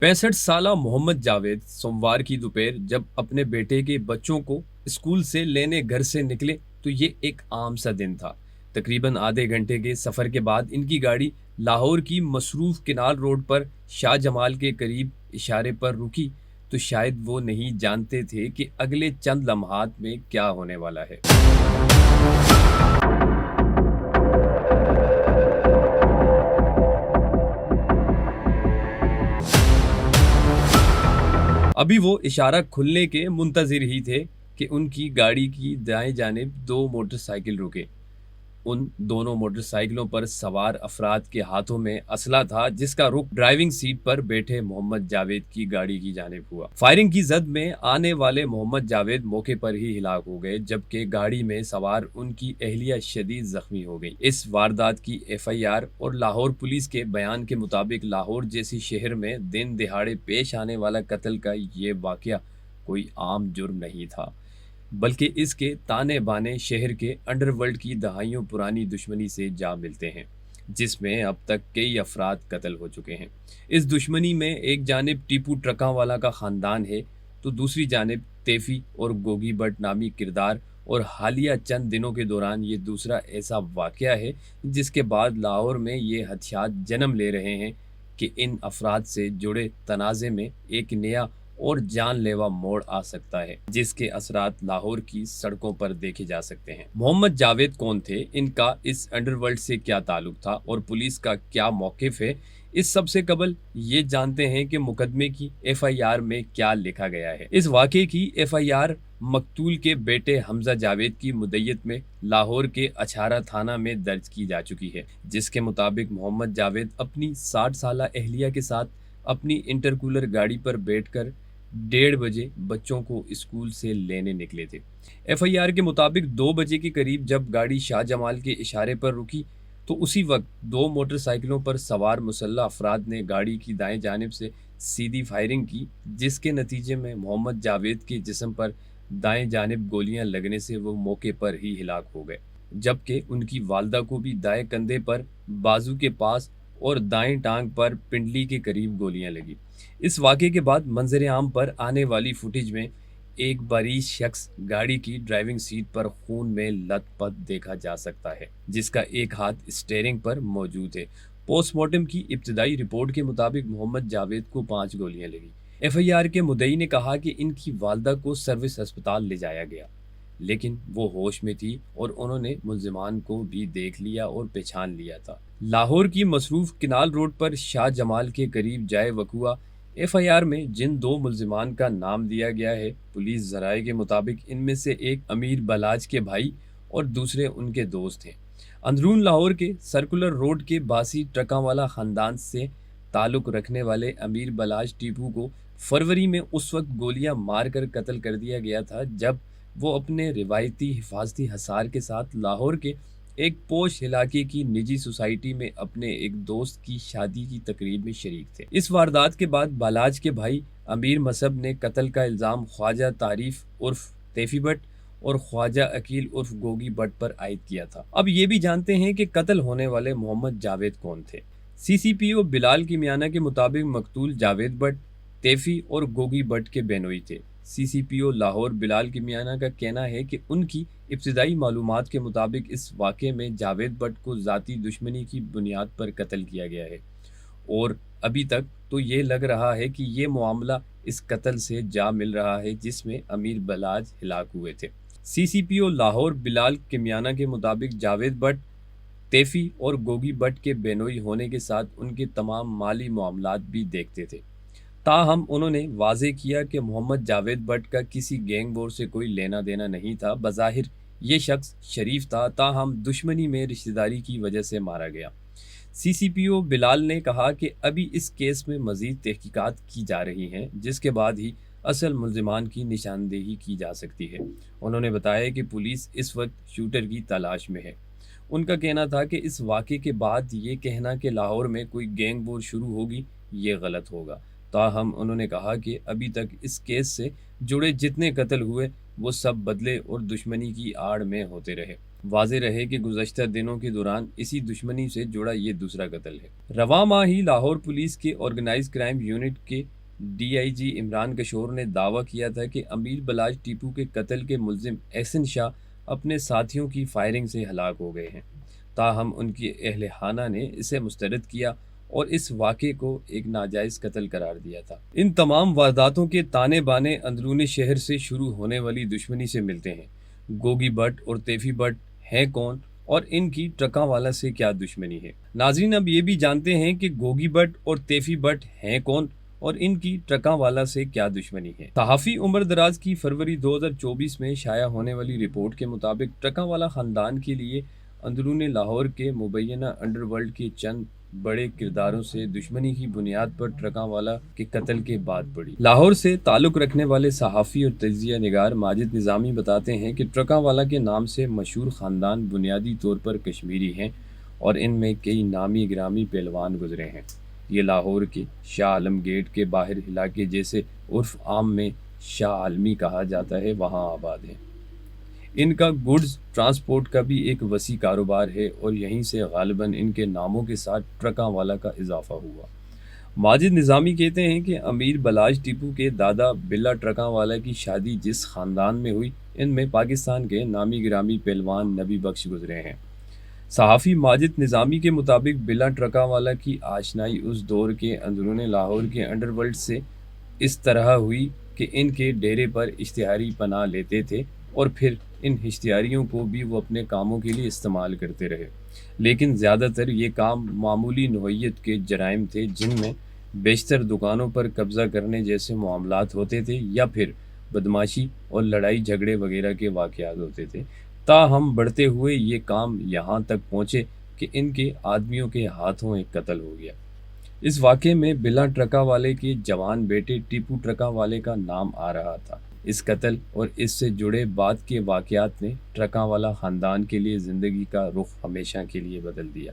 65 साला मोहम्मद जावेद सोमवार की दोपहर जब अपने बेटे के बच्चों को स्कूल से लेने घर से निकले तो ये एक आम सा दिन था। तकरीबन आधे घंटे के सफर के बाद इनकी गाड़ी लाहौर की मसरूफ किनाल रोड पर शाह जमाल के करीब इशारे पर रुकी। तो शायद वो नहीं जानते थे कि अगले चंद लम्हात में क्या होने वाला है। अभी वो इशारा खुलने के मुंतज़िर ही थे कि उनकी गाड़ी की दाएं जानिब दो मोटरसाइकिल रुके। उन दोनों मोटरसाइकिलों पर सवार अफराद के हाथों में असला था, जिसका रुख ड्राइविंग सीट पर बैठे मोहम्मद जावेद की गाड़ी की जानिब हुआ। फायरिंग की जद में आने वाले मोहम्मद जावेद मौके पर ही हिलाक हो गए, जबकि गाड़ी में सवार उनकी अहलिया शदीद जख्मी हो गई। इस वारदात की एफआईआर और लाहौर पुलिस के बयान के मुताबिक लाहौर जैसी शहर में दिन दिहाड़े पेश आने वाला कत्ल का ये वाकया कोई आम जुर्म नहीं था, बल्कि इसके ताने बाने शहर के अंडरवर्ल्ड की दहाइयों पुरानी दुश्मनी से जा मिलते हैं, जिसमें अब तक कई अफराद कत्ल हो चुके हैं। इस दुश्मनी में एक जानिब टीपू ट्रकांवाला का ख़ानदान है, तो दूसरी जानिब तेफ़ी और गोगी भट्ट नामी किरदार। और हालिया चंद दिनों के दौरान ये दूसरा ऐसा वाक़या है जिसके बाद लाहौर में ये हदशात जन्म ले रहे हैं कि इन अफराद से जुड़े तनाज़े में एक नया और जानलेवा मोड़ आ सकता है, जिसके असरात लाहौर की सड़कों पर देखे जा सकते हैं। मोहम्मद जावेद कौन थे, इनका इस अंडरवर्ल्ड से क्या ताल्लुक था और पुलिस का क्या मौक़िफ़ है, इस सबसे कबल ये जानते हैं कि मुकदमे की एफआईआर में क्या लिखा गया है। इस वाक़े की एफआईआर मकतूल के बेटे हमजा जावेद की मुद्दत में लाहौर के अछारा थाना में दर्ज की जा चुकी है, जिसके मुताबिक मोहम्मद जावेद अपनी 60 साला अहलिया के साथ अपनी इंटरकूलर गाड़ी पर बैठकर 1:30 बजे बच्चों को स्कूल से लेने निकले थे। एफआईआर के मुताबिक 2 बजे के करीब जब गाड़ी शाह जमाल के इशारे पर रुकी तो उसी वक्त दो मोटरसाइकिलों पर सवार मुसल्लह अफराद ने गाड़ी की दाएं जानिब से सीधी फायरिंग की, जिसके नतीजे में मोहम्मद जावेद के जिस्म पर दाएं जानिब गोलियां लगने से वो मौके पर ही हिलाक हो गए, जबकि उनकी वालदा को भी दाएं कंधे पर, बाजू के पास और दाएं टांग पर पिंडली के करीब गोलियां लगी। इस वाक़े के बाद मंजर आम पर आने वाली फुटेज में एक बारीक शख्स गाड़ी की ड्राइविंग सीट पर खून में लथपथ देखा जा सकता है, जिसका एक हाथ स्टीयरिंग पर मौजूद है। पोस्टमार्टम की इब्तदाई रिपोर्ट के मुताबिक मोहम्मद जावेद को 5 गोलियां लगी। एफआईआर के मुद्दई ने कहा कि इनकी वालदा को सर्विस अस्पताल ले जाया गया, लेकिन वो होश में थी और उन्होंने मुल्जिमान को भी देख लिया और पहचान लिया था। लाहौर की मसरूफ किनाल रोड पर शाह जमाल के करीब जाए वकुआ एफआईआर में जिन दो मुल्जिमान का नाम दिया गया है, पुलिस ज़राए के मुताबिक इनमें से एक अमीर बलाज के भाई और दूसरे उनके दोस्त हैं। अंदरून लाहौर के सर्कुलर रोड के बासी ट्रकांवाला ख़ानदान से ताल्लुक़ रखने वाले अमीर बलाज टीपू को फरवरी में उस वक्त गोलियां मारकर कत्ल कर दिया गया था जब वो अपने रिवायती हिफाजती हसार के साथ लाहौर के एक पोश इलाके की निजी सोसाइटी में अपने एक दोस्त की शादी की तकरीब में शरीक थे। इस वारदात के बाद बालाज के भाई अमीर मसब ने कत्ल का इल्ज़ाम ख्वाजा तारीफ उर्फ तेफी भट्ट और ख्वाजा अकील उर्फ गोगी भट्ट पर आयद किया था। अब ये भी जानते हैं कि कत्ल होने वाले मोहम्मद जावेद कौन थे। सीसीपीओ बिलाल किमियाना के मुताबिक मकतूल जावेद भट्ट, तेफी और गोगी भट्ट के बेनोई थे। सीसीपीओ लाहौर बिलाल किमियाना का कहना है कि उनकी इब्तिदाई मालूमात के मुताबिक इस वाक़े में जावेद भट्ट को ज़ाती दुश्मनी की बुनियाद पर कत्ल किया गया है और अभी तक तो ये लग रहा है कि ये मामला इस कत्ल से जा मिल रहा है जिसमें अमीर बलाज हिलाक हुए थे। सीसीपीओ लाहौर बिलाल किमियाना के मुताबिक जावेद भट्ट, तेफी और गोगी भट्ट के बेनोई होने के साथ उनके तमाम माली मामलात भी देखते थे। ताहम उन्होंने वाजे किया कि मोहम्मद जावेद भट्ट का किसी गैंग वॉर से कोई लेना देना नहीं था। बज़ाहिर ये शख्स शरीफ था, ताहम दुश्मनी में रिश्तेदारी की वजह से मारा गया। सीसीपीओ बिलाल ने कहा कि अभी इस केस में मज़ीद तहकीकात की जा रही हैं, जिसके बाद ही असल मुल्जिमान की निशानदेही की जा सकती है। उन्होंने बताया कि पुलिस इस वक्त शूटर की तलाश में है। उनका कहना था कि इस वाक़े के बाद ये कहना कि लाहौर में कोई गैंग वॉर शुरू होगी, ये गलत होगा। ताहम उन्होंने कहा कि अभी तक इस केस से जुड़े जितने कत्ल हुए वो सब बदले और दुश्मनी की आड़ में होते रहे। واضح رہے کہ گزشتہ دنوں کے دوران اسی دشمنی سے جڑا یہ دوسرا قتل ہے۔ رواں ماہ ہی لاہور پولیس کے آرگنائز کرائم یونٹ کے DIG عمران کشور نے دعویٰ کیا تھا کہ امیر بلاج ٹیپو کے قتل کے ملزم احسن شاہ اپنے ساتھیوں کی فائرنگ سے ہلاک ہو گئے ہیں، تاہم ان کی اہل خانہ نے اسے مسترد کیا اور اس واقعے کو ایک ناجائز قتل قرار دیا تھا۔ ان تمام وارداتوں کے تانے بانے اندرون شہر سے شروع ہونے والی دشمنی سے ملتے ہیں۔ گوگی بٹ اور تیفی بٹ ہیں کون اور ان کی ٹرکاں والا سے کیا دشمنی ہے؟ ناظرین، اب یہ بھی جانتے ہیں کہ گوگی بٹ اور تیفی بٹ ہیں کون اور ان کی ٹرکاں والا سے کیا دشمنی ہے۔ صحافی عمر دراز کی فروری 2024 میں شائع ہونے والی رپورٹ کے مطابق ٹرکاں والا خاندان کے لیے اندرون لاہور کے مبینہ انڈر ورلڈ کے چند بڑے کرداروں سے دشمنی کی بنیاد پر ٹرکاں والا کے قتل کے بعد پڑی۔ لاہور سے تعلق رکھنے والے صحافی اور تجزیہ نگار ماجد نظامی بتاتے ہیں کہ ٹرکاں والا کے نام سے مشہور خاندان بنیادی طور پر کشمیری ہیں اور ان میں کئی نامی گرامی پہلوان گزرے ہیں۔ یہ لاہور کے شاہ عالم گیٹ کے باہر علاقے جیسے عرف عام میں شاہ عالمی کہا جاتا ہے وہاں آباد ہیں۔ ان کا گڈز ٹرانسپورٹ کا بھی ایک وسیع کاروبار ہے اور یہیں سے غالباً ان کے ناموں کے ساتھ ٹرکاں والا کا اضافہ ہوا۔ ماجد نظامی کہتے ہیں کہ امیر بلاج ٹیپو کے دادا بلا ٹرکاں والا کی شادی جس خاندان میں ہوئی ان میں پاکستان کے نامی گرامی پہلوان نبی بخش گزرے ہیں۔ صحافی ماجد نظامی کے مطابق بلا ٹرکاں والا کی آشنائی اس دور کے اندرون لاہور کے انڈر ورلڈ سے اس طرح ہوئی کہ ان کے ڈیرے پر اشتہاری پناہ لیتے تھے اور پھر ان اشتہاریوں کو بھی وہ اپنے کاموں کے لیے استعمال کرتے رہے، لیکن زیادہ تر یہ کام معمولی نوعیت کے جرائم تھے جن میں بیشتر دکانوں پر قبضہ کرنے جیسے معاملات ہوتے تھے یا پھر بدماشی اور لڑائی جھگڑے وغیرہ کے واقعات ہوتے تھے۔ تاہم بڑھتے ہوئے یہ کام یہاں تک پہنچے کہ ان کے آدمیوں کے ہاتھوں ایک قتل ہو گیا۔ اس واقعے میں بلا ٹرکا والے کے جوان بیٹے ٹیپو ٹرکا والے کا نام آ رہا تھا۔ اس قتل اور اس سے جڑے بعد کے واقعات نے ٹرکاں والا خاندان کے لیے زندگی کا رخ ہمیشہ کے لیے بدل دیا،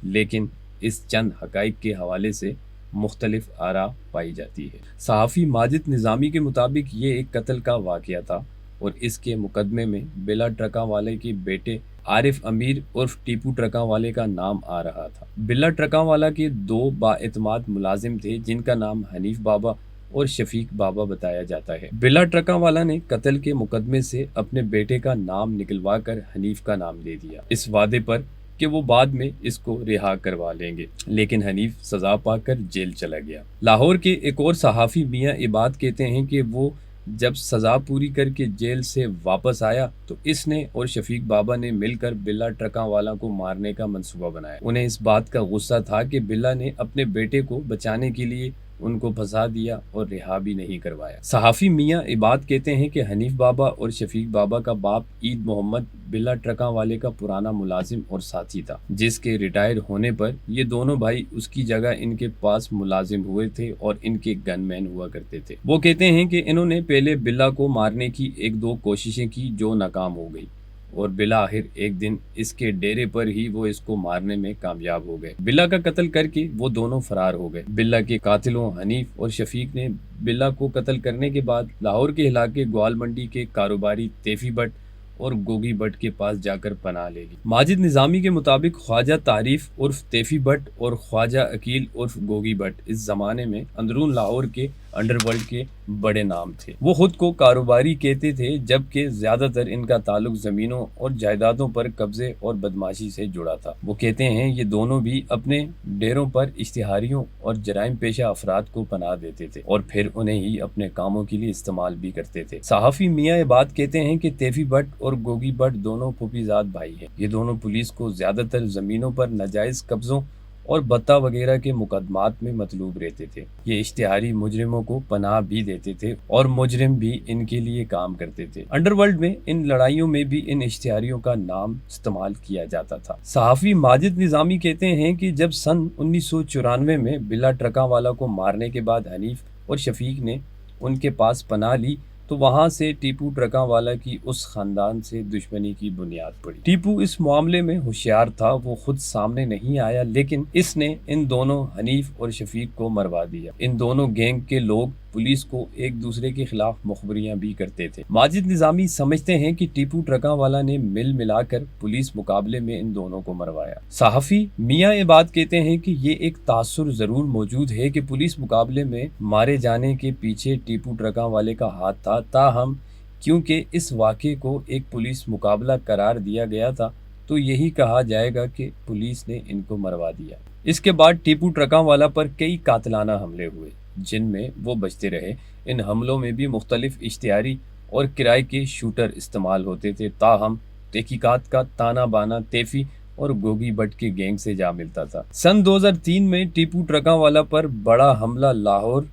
لیکن اس چند حقائق کے حوالے سے مختلف آراء پائی جاتی ہے۔ صحافی ماجد نظامی کے مطابق یہ ایک قتل کا واقعہ تھا اور اس کے مقدمے میں بلا ٹرکاں والے کے بیٹے عارف امیر عرف ٹیپو ٹرکاں والے کا نام آ رہا تھا۔ بلا ٹرکاں والا کے دو بااعتماد ملازم تھے جن کا نام حنیف بابا اور شفیق بابا بتایا جاتا ہے۔ بلا ٹرکاں والا نے قتل کے مقدمے سے اپنے بیٹے کا نام نکلوا کر حنیف کا نام دے دیا، اس وعدے پر کہ وہ بعد میں اس کو رہا کروا لیں گے، لیکن حنیف سزا پا کر جیل چلا گیا۔ لاہور کے ایک اور صحافی میاں عباد کہتے ہیں کہ وہ جب سزا پوری کر کے جیل سے واپس آیا تو اس نے اور شفیق بابا نے مل کر بلا ٹرکاں والا کو مارنے کا منصوبہ بنایا۔ انہیں اس بات کا غصہ تھا کہ بلا نے اپنے بیٹے کو بچانے کے لیے ان کو پھنسا دیا اور رہا بھی نہیں کروایا۔ صحافی میاں عباد کہتے ہیں کہ حنیف بابا اور شفیق بابا کا باپ عید محمد بلا ٹرکاں والے کا پرانا ملازم اور ساتھی تھا، جس کے ریٹائر ہونے پر یہ دونوں بھائی اس کی جگہ ان کے پاس ملازم ہوئے تھے اور ان کے گن مین ہوا کرتے تھے۔ وہ کہتے ہیں کہ انہوں نے پہلے بلا کو مارنے کی ایک دو کوششیں کی جو ناکام ہو گئی اور بالآخر ایک دن اس کے ڈیرے پر ہی وہ اس کو مارنے میں کامیاب ہو گئے۔ بلا کا قتل کر کے وہ دونوں فرار ہو گئے۔ بلا کے قاتلوں حنیف اور شفیق نے بلا کو قتل کرنے کے بعد لاہور کے علاقے گوال منڈی کے کاروباری تیفی بٹ اور گوگی بٹ کے پاس جا کر پناہ لے لی۔ ماجد نظامی کے مطابق خواجہ تعریف عرف تیفی بٹ اور خواجہ عقیل عرف گوگی بٹ اس زمانے میں اندرون لاہور کے انڈر ورلڈ کے بڑے نام تھے۔ وہ خود کو کاروباری کہتے تھے، جبکہ زیادہ تر ان کا تعلق زمینوں اور جائیدادوں پر قبضے اور بدماشی سے جڑا تھا۔ وہ کہتے ہیں یہ دونوں بھی اپنے ڈیروں پر اشتہاریوں اور جرائم پیشہ افراد کو پناہ دیتے تھے اور پھر انہیں ہی اپنے کاموں کے لیے استعمال بھی کرتے تھے۔ صحافی میاں عباد کہتے ہیں کہ تیفی بٹ اور گوگی بٹ دونوں پھوپھی زاد بھائی ہیں۔ یہ دونوں پولیس کو زیادہ تر زمینوں پر ناجائز قبضوں اور بتہ وغیرہ کے مقدمات میں مطلوب رہتے تھے۔ یہ اشتہاری مجرموں کو پناہ بھی دیتے تھے اور مجرم بھی ان کے لیے کام کرتے تھے۔ انڈر ورلڈ میں ان لڑائیوں میں بھی ان اشتہاریوں کا نام استعمال کیا جاتا تھا۔ صحافی ماجد نظامی کہتے ہیں کہ جب سن 1994 میں بلا ٹرکاں والا کو مارنے کے بعد حنیف اور شفیق نے ان کے پاس پناہ لی تو وہاں سے ٹیپو ٹرکاں والا کی اس خاندان سے دشمنی کی بنیاد پڑی۔ ٹیپو اس معاملے میں ہوشیار تھا، وہ خود سامنے نہیں آیا لیکن اس نے ان دونوں حنیف اور شفیق کو مروا دیا۔ ان دونوں گینگ کے لوگ पुलिस को एक दूसरे के खिलाफ मुखबरियां भी करते थे। माजिद निजामी समझते हैं कि टीपू ट्रकावाला ने मिल मिलाकर पुलिस मुकाबले में इन दोनों को मरवाया। सहाफ़ी मियां इबाद कहते हैं कि ये एक तासुर जरूर मौजूद है कि पुलिस मुकाबले में मारे जाने के पीछे टीपू ट्रकावाले का हाथ था, ताहम क्योंकि इस वाक़े को एक पुलिस मुकाबला करार दिया गया था तो यही कहा जाएगा कि पुलिस ने इनको मरवा दिया। इसके बाद टीपू ट्रकावाला पर कई कातिलाना हमले हुए जिनमें वो बचते रहे। इन हमलों में भी मुख्तलिफ इश्तिहारी और किराए के शूटर इस्तेमाल होते थे, ताहम तहकीकात का ताना बाना तेफी और गोगी भट्ट के गैंग से जा मिलता था। सन 2003 में टीपू ट्रकावाला पर बड़ा हमला लाहौर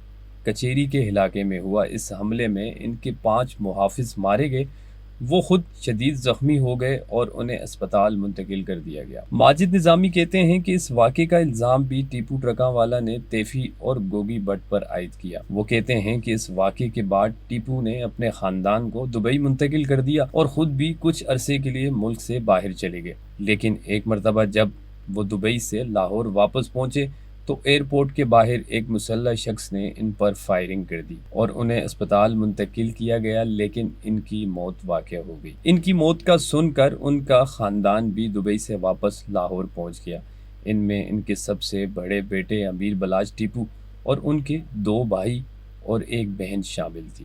कचेरी के इलाके में हुआ। इस हमले में इनके 5 मुहाफिज मारे गए। वो खुद शदीद जख्मी हो गए और उन्हें अस्पताल मुंतकिल कर दिया गया। माजिद निजामी कहते हैं कि इस वाक़े का इल्ज़ाम भी टीपू ट्रकावाला ने तेफी और गोगी भट्ट पर आयद किया। वो कहते हैं कि इस वाक़े के बाद टीपू ने अपने ख़ानदान को दुबई मुंतकिल कर दिया और ख़ुद भी कुछ अरसे के लिए मुल्क से बाहर चले गए। लेकिन एक मरतबा जब वो दुबई से लाहौर वापस पहुंचे तो एयरपोर्ट के बाहर एक मुसल्लह शख्स ने इन पर फायरिंग कर दी और उन्हें अस्पताल मुंतकिल किया गया, लेकिन इनकी मौत वाक़या हो गई। इनकी मौत का सुनकर उनका ख़ानदान भी दुबई से वापस लाहौर पहुंच गया। इनमें इनके सबसे बड़े बेटे अमीर बलाज टीपू और उनके 2 भाई और एक बहन शामिल थी।